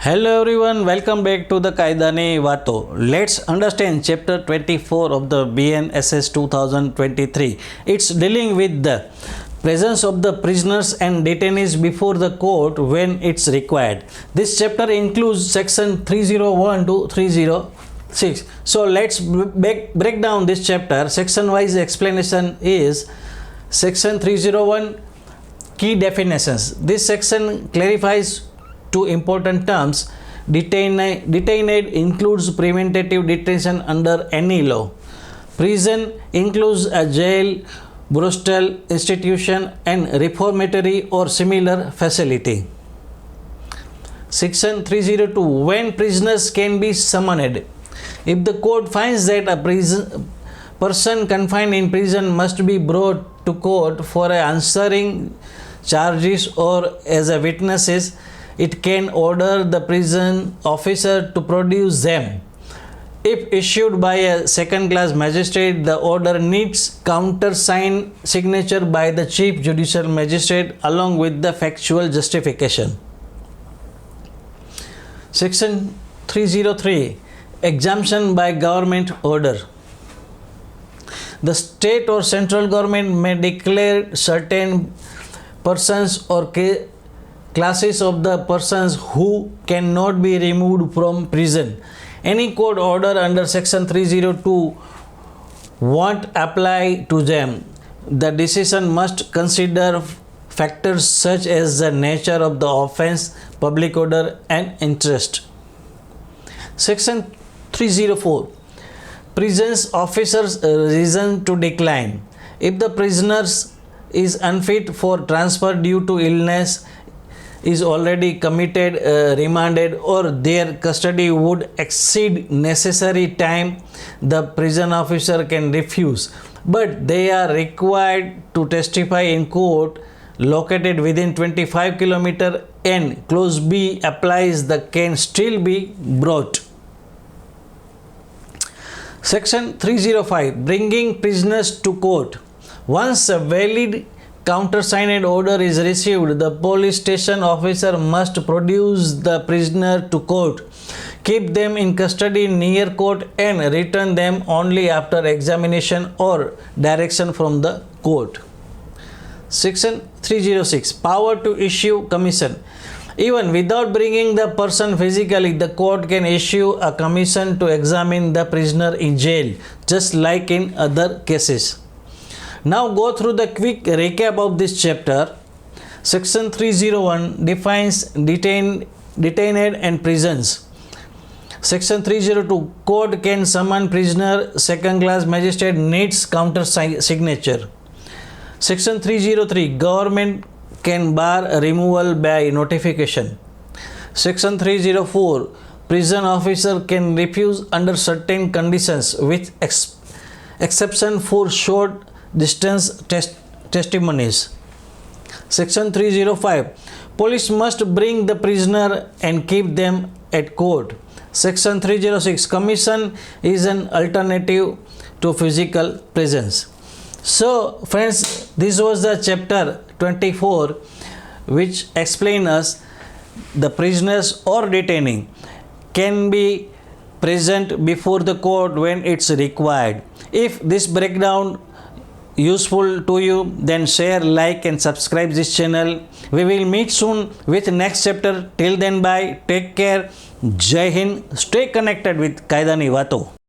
Hello everyone, welcome back to the Kaydanivato. Let's understand chapter 24 of the BNSS 2023. It's dealing with the presence of the prisoners and detainees before the court when it's required. This chapter includes section 301 to 306. So let's break down this chapter. Section wise explanation is section 301 key definitions. This section clarifies two important terms. Detained includes preventative detention under any law. Prison includes a jail, brothel, institution and reformatory or similar facility. Section 302 when prisoners can be summoned. If the court finds that a person confined in prison must be brought to court for answering charges or as a witnesses, it can order the prison officer to produce them. If issued by a second-class magistrate, the order needs countersigned signature by the Chief Judicial Magistrate along with the factual justification. Section 303 Exemption by government order. The state or central government may declare certain persons or classes of the persons who cannot be removed from prison. Any court order under section 302 won't apply to them. The decision must consider factors such as the nature of the offense, public order and interest. Section 304 Prisons officers' reason to decline. If the prisoner is unfit for transfer due to illness, is already committed, remanded or their custody would exceed necessary time, the prison officer can refuse, but they are required to testify in court located within 25 km and clause B applies, the can still be brought. Section 305 Bringing prisoners to court. Once a valid countersigned order is received, the police station officer must produce the prisoner to court, keep them in custody near court and return them only after examination or direction from the court. Section 306 Power to issue commission. Even without bringing the person physically, the court can issue a commission to examine the prisoner in jail, just like in other cases. Now go through the quick recap of this chapter. Section 301 defines detained and prisons. Section 302 court can summon prisoner, second class magistrate needs counter signature. Section 303 government can bar removal by notification. Section 304 prison officer can refuse under certain conditions with exception for short distance testimonies. Section 305 police must bring the prisoner and keep them at court. Section 306 commission is an alternative to physical presence. So friends, this was the chapter 24 which explain us the prisoners or detaining can be present before the court when it's required. If this breakdown useful to you, then share, like and subscribe this channel. We will meet soon with next chapter. Till then, bye, take care, Jai Hind, stay connected with Kaydanivato.